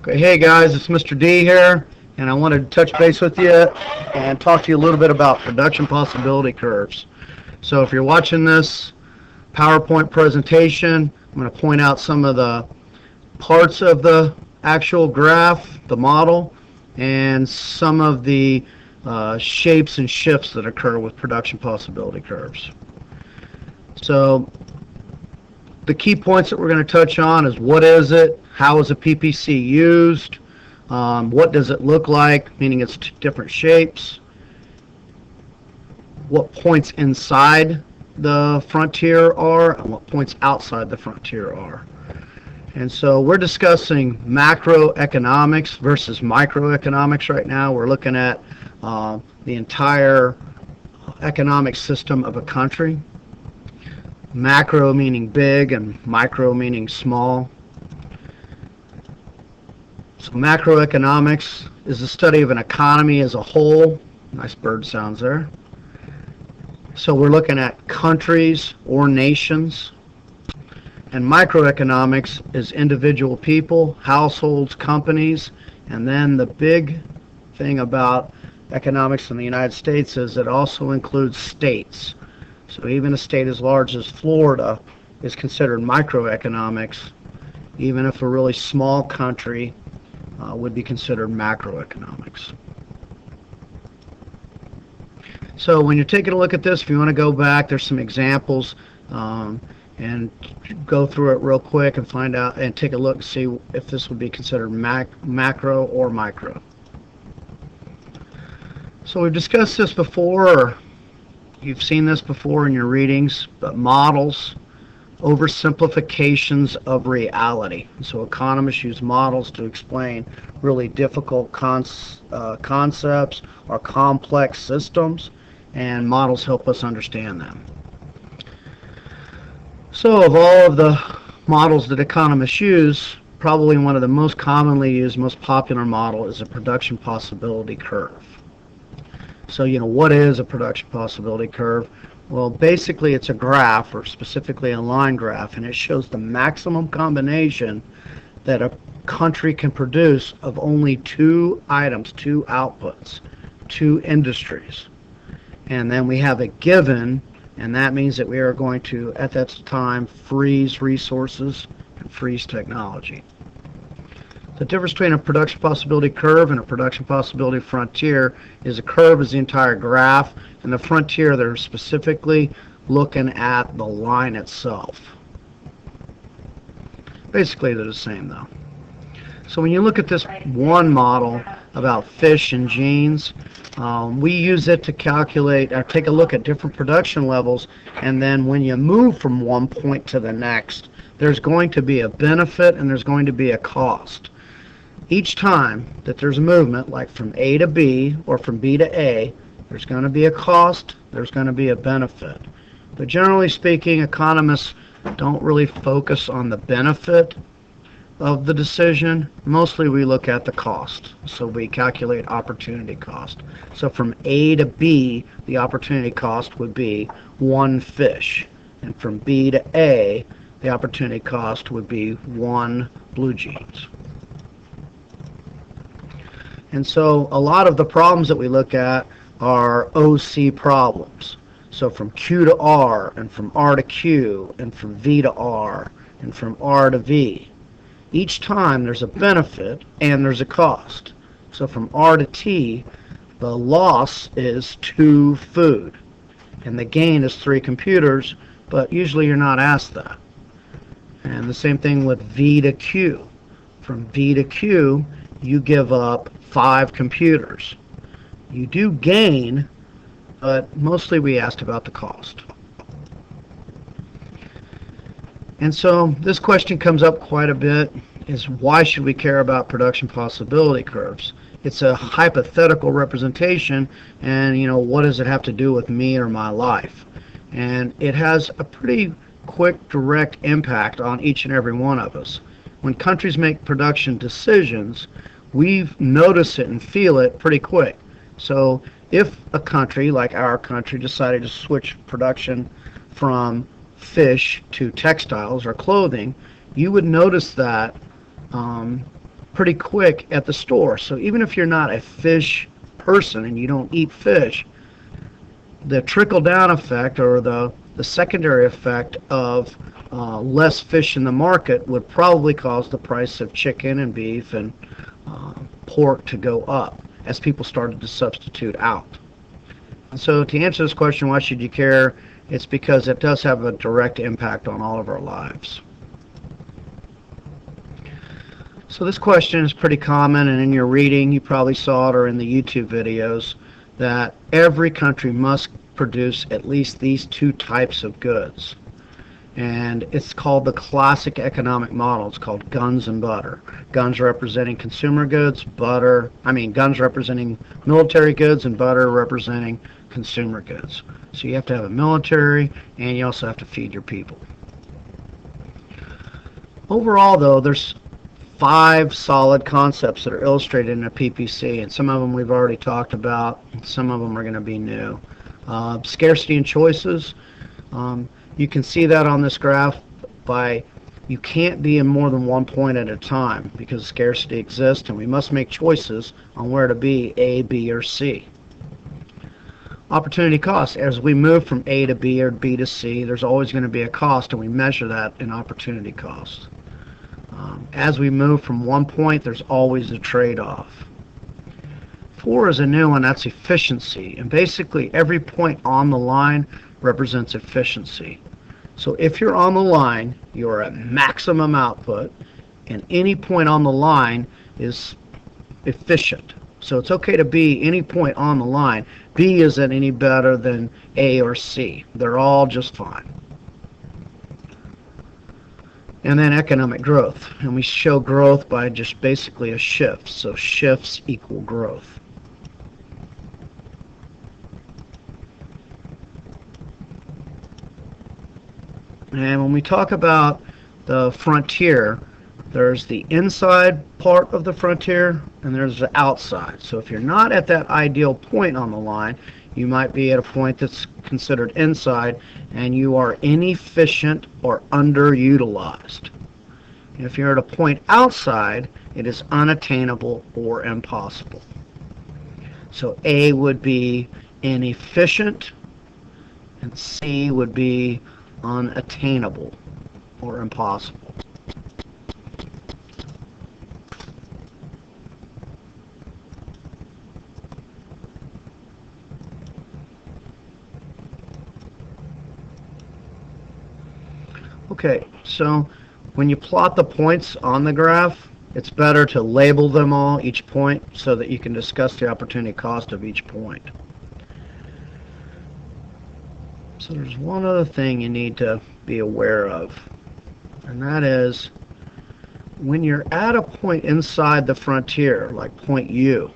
Okay, hey guys, it's Mr. D here, and I wanted to touch base with you and talk to you a little bit about production possibility curves. So if you're watching this PowerPoint presentation, I'm going to point out some of the parts of the actual graph, the model, and some of the shapes and shifts that occur with production possibility curves. So the key points that we're going to touch on is what is it, how is a PPC used, what does it look like, meaning its different shapes, what points inside the frontier are, and what points outside the frontier are. And so we're discussing macroeconomics versus microeconomics right now. We're looking at the entire economic system of a country. Macro meaning big and micro meaning small. So macroeconomics is the study of an economy as a whole. Nice bird sounds there. So we're looking at countries or nations. And microeconomics is individual people, households, companies, and then the big thing about economics in the United States is it also includes states. So even a state as large as Florida is considered microeconomics, even if a really small country would be considered macroeconomics. So when you're taking a look at this, if you want to go back, there's some examples and go through it real quick and find out and take a look and see if this would be considered macro or micro. So we've discussed this before, or you've seen this before in your readings, but models, oversimplifications of reality. So economists use models to explain really difficult concepts or complex systems, and models help us understand them. So of all of the models that economists use, probably one of the most commonly used, most popular model is a production possibility curve. So, what is a production possibility curve? Well, basically it's a graph, or specifically a line graph, and it shows the maximum combination that a country can produce of only two items, two outputs, two industries. And then we have a given, and that means that we are going to, at that time, freeze resources and freeze technology. The difference between a production possibility curve and a production possibility frontier is a curve is the entire graph, and the frontier, they're specifically looking at the line itself. Basically, they're the same, though. So when you look at this one model about fish and jeans, we use it to calculate or take a look at different production levels, and then when you move from one point to the next, there's going to be a benefit and there's going to be a cost. Each time that there's a movement, like from A to B or from B to A, there's going to be a cost, there's going to be a benefit. But generally speaking, economists don't really focus on the benefit of the decision. Mostly we look at the cost. So we calculate opportunity cost. So from A to B, the opportunity cost would be one fish. And from B to A, the opportunity cost would be one blue jeans. And so a lot of the problems that we look at are OC problems. So from Q to R, and from R to Q, and from V to R, and from R to V. Each time there's a benefit and there's a cost. So from R to T, the loss is 2 food, and the gain is 3 computers, but usually you're not asked that. And the same thing with V to Q. From V to Q, you give up 5 computers. You do gain, but mostly we asked about the cost. And so this question comes up quite a bit, is why should we care about production possibility curves? It's a hypothetical representation, and what does it have to do with me or my life? And it has a pretty quick, direct impact on each and every one of us. When countries make production decisions, we notice it and feel it pretty quick. So if a country like our country decided to switch production from fish to textiles or clothing, you would notice that pretty quick at the store. So even if you're not a fish person and you don't eat fish, the trickle down effect, or the secondary effect of less fish in the market, would probably cause the price of chicken and beef and pork to go up as people started to substitute out. And so to answer this question, why should you care? It's because it does have a direct impact on all of our lives. So this question is pretty common, and in your reading you probably saw it, or in the YouTube videos, that every country must produce at least these two types of goods. And it's called the classic economic model. It's called guns and butter. Guns representing consumer goods, guns representing military goods, and butter representing consumer goods. So you have to have a military, and you also have to feed your people. Overall, though, there's 5 solid concepts that are illustrated in a PPC, and some of them we've already talked about, some of them are going to be new. Scarcity and choices. You can see that on this graph by you can't be in more than one point at a time because scarcity exists, and we must make choices on where to be, A, B, or C. Opportunity cost. As we move from A to B or B to C, there's always going to be a cost, and we measure that in opportunity cost. As we move from one point, there's always a trade-off. 4 is a new one, that's efficiency, and basically every point on the line represents efficiency. So if you're on the line, you're at maximum output, and any point on the line is efficient. So it's okay to be any point on the line. B isn't any better than A or C. They're all just fine. And then economic growth, and we show growth by just basically a shift. So shifts equal growth. And when we talk about the frontier, there's the inside part of the frontier and there's the outside. So if you're not at that ideal point on the line, you might be at a point that's considered inside, and you are inefficient or underutilized. And if you're at a point outside, it is unattainable or impossible. So A would be inefficient, and C would be unattainable or impossible. Okay, so when you plot the points on the graph, it's better to label them all, each point, so that you can discuss the opportunity cost of each point. So there's one other thing you need to be aware of, and that is when you're at a point inside the frontier, like point U,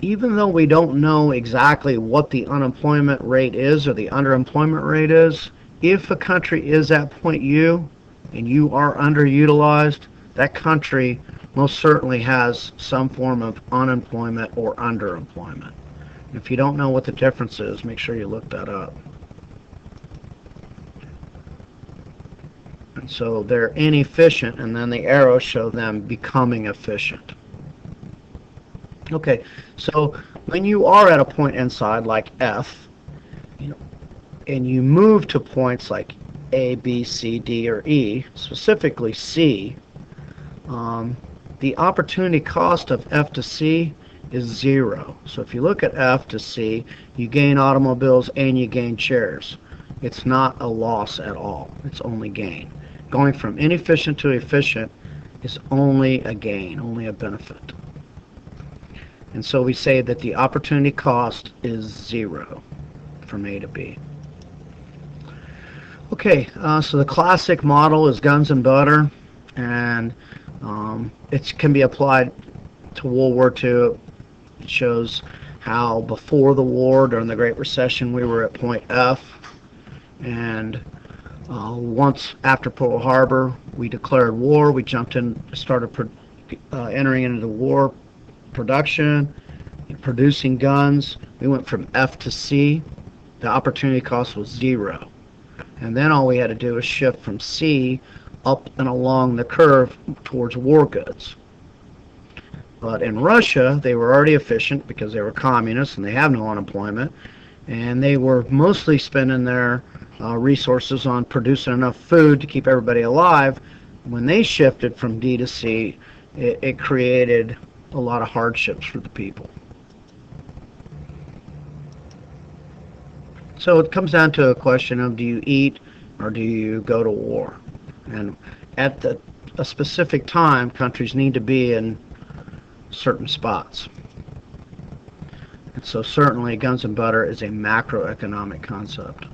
even though we don't know exactly what the unemployment rate is or the underemployment rate is, if a country is at point U and you are underutilized, that country most certainly has some form of unemployment or underemployment. If you don't know what the difference is, make sure you look that up. And so they're inefficient, and then the arrows show them becoming efficient. Okay, so when you are at a point inside, like F, and you move to points like A, B, C, D, or E, specifically C, the opportunity cost of F to C is 0. So if you look at F to C, you gain automobiles and you gain chairs. It's not a loss at all. It's only gain. Going from inefficient to efficient is only a gain, only a benefit. And so we say that the opportunity cost is 0 from A to B. Okay, so the classic model is guns and butter, and it can be applied to World War II. It shows how before the war, during the Great Recession, we were at point F, and once after Pearl Harbor, we declared war. We jumped in, started entering into the war production, producing guns. We went from F to C. The opportunity cost was 0. And then all we had to do was shift from C up and along the curve towards war goods. But in Russia, they were already efficient because they were communists and they have no unemployment, and they were mostly spending their resources on producing enough food to keep everybody alive. When they shifted from D to C, it created a lot of hardships for the people. So it comes down to a question of, do you eat or do you go to war? And at a specific time, countries need to be in certain spots. And so certainly guns and butter is a macroeconomic concept.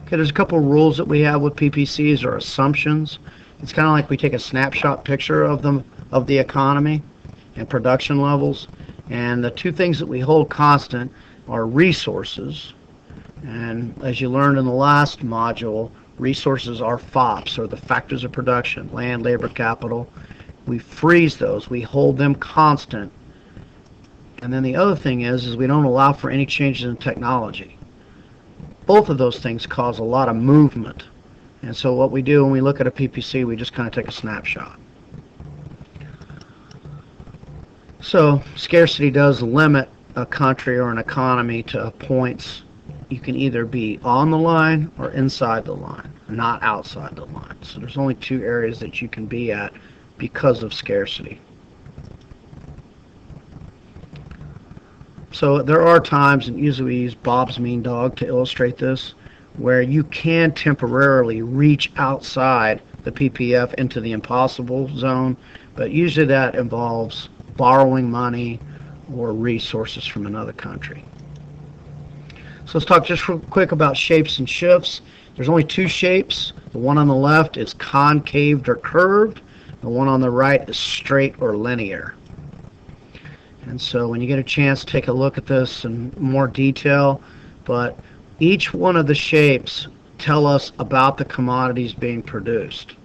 Okay, there's a couple of rules that we have with PPCs or assumptions. It's kind of like we take a snapshot picture of them, of the economy and production levels. And the two things that we hold constant are resources. And as you learned in the last module, resources are FOPs, or the factors of production: land, labor, capital. We freeze those, we hold them constant. And then the other thing is we don't allow for any changes in technology. Both of those things cause a lot of movement. And so what we do when we look at a PPC, we just kind of take a snapshot. So scarcity does limit a country or an economy to points. You can either be on the line or inside the line, not outside the line. So there's only two areas that you can be at because of scarcity. So there are times, and usually we use Bob's Mean Dog to illustrate this, where you can temporarily reach outside the PPF into the impossible zone, but usually that involves borrowing money or resources from another country. So let's talk just real quick about shapes and shifts. There's only two shapes. The one on the left is concaved or curved. The one on the right is straight or linear. And so when you get a chance, take a look at this in more detail. But each one of the shapes tell us about the commodities being produced.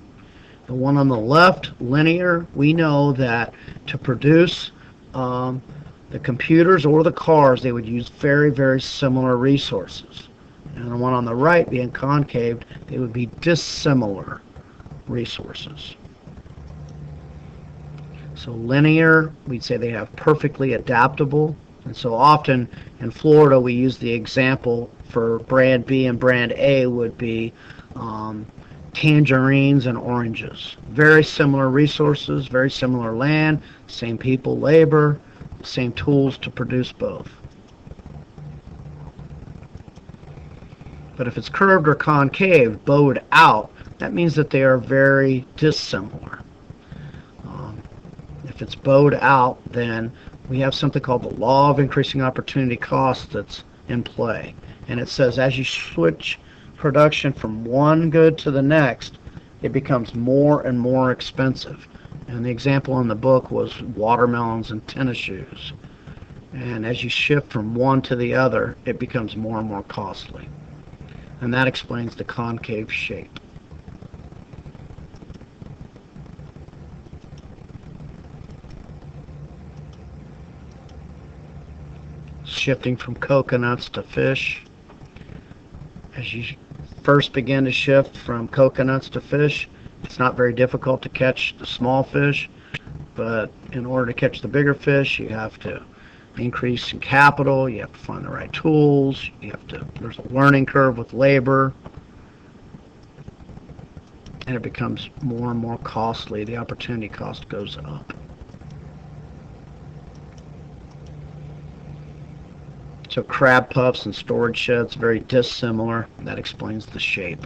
The one on the left, linear, we know that to produce the computers or the cars, they would use very, very similar resources. And the one on the right, being concaved, they would be dissimilar resources. So linear, we'd say they have perfectly adaptable. And so often in Florida, we use the example for brand B and brand A would be tangerines and oranges. Very similar resources, very similar land, same people, labor, same tools to produce both. But if it's curved or concave, bowed out, that means that they are very dissimilar. If it's bowed out, then we have something called the law of increasing opportunity cost that's in play. And it says as you switch production from one good to the next, it becomes more and more expensive. And the example in the book was watermelons and tennis shoes. And as you shift from one to the other, it becomes more and more costly. And that explains the concave shape. Shifting from coconuts to fish. As you first begin to shift from coconuts to fish, it's not very difficult to catch the small fish, but in order to catch the bigger fish, you have to increase in capital, you have to find the right tools, there's a learning curve with labor, and it becomes more and more costly. The opportunity cost goes up. So crab puffs and storage sheds, very dissimilar. That explains the shape.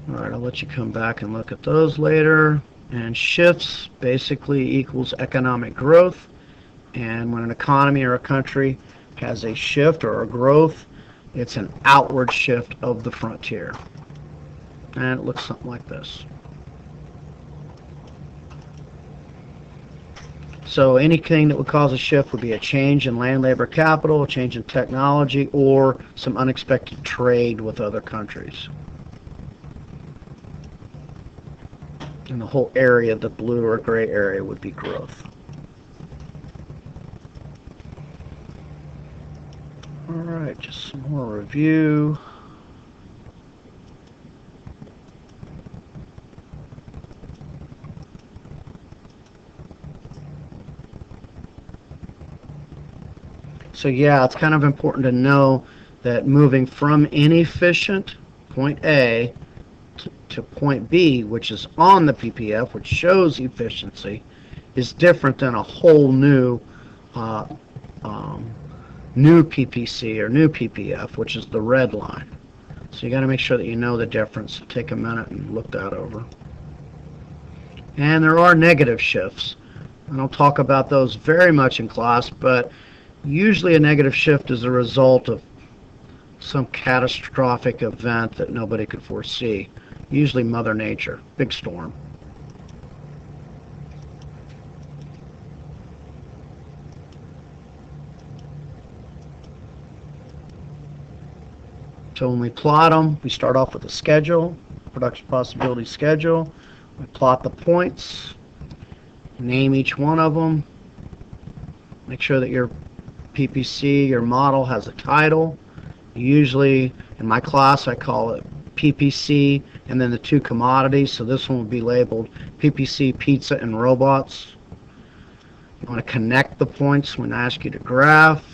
Alright, I'll let you come back and look at those later. And shifts basically equals economic growth. And when an economy or a country has a shift or a growth, it's an outward shift of the frontier. And it looks something like this. So anything that would cause a shift would be a change in land, labor, capital, a change in technology, or some unexpected trade with other countries. And the whole area, the blue or gray area, would be growth. All right, just some more review. So yeah, it's kind of important to know that moving from inefficient point A to point B, which is on the PPF, which shows efficiency, is different than a whole uh, um, new PPC or new PPF, which is the red line. So you got to make sure that you know the difference. Take a minute and look that over. And there are negative shifts. I don't talk about those very much in class, but usually a negative shift is a result of some catastrophic event that nobody could foresee. Usually Mother Nature, big storm. So when we plot them, we start off with a schedule, production possibility schedule. We plot the points, name each one of them, make sure that your PPC, your model, has a title. Usually in my class I call it PPC and then the two commodities, so this one will be labeled PPC Pizza and Robots. You want to connect the points when I ask you to graph,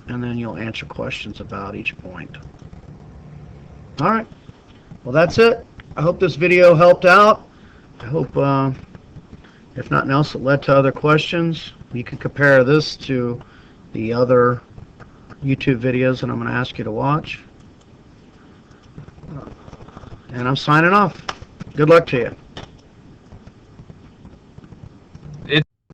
and then you'll answer questions about each point. Alright, well that's it. I hope this video helped out. I hope if nothing else it led to other questions. You can compare this to the other YouTube videos that I'm going to ask you to watch. And I'm signing off. Good luck to you.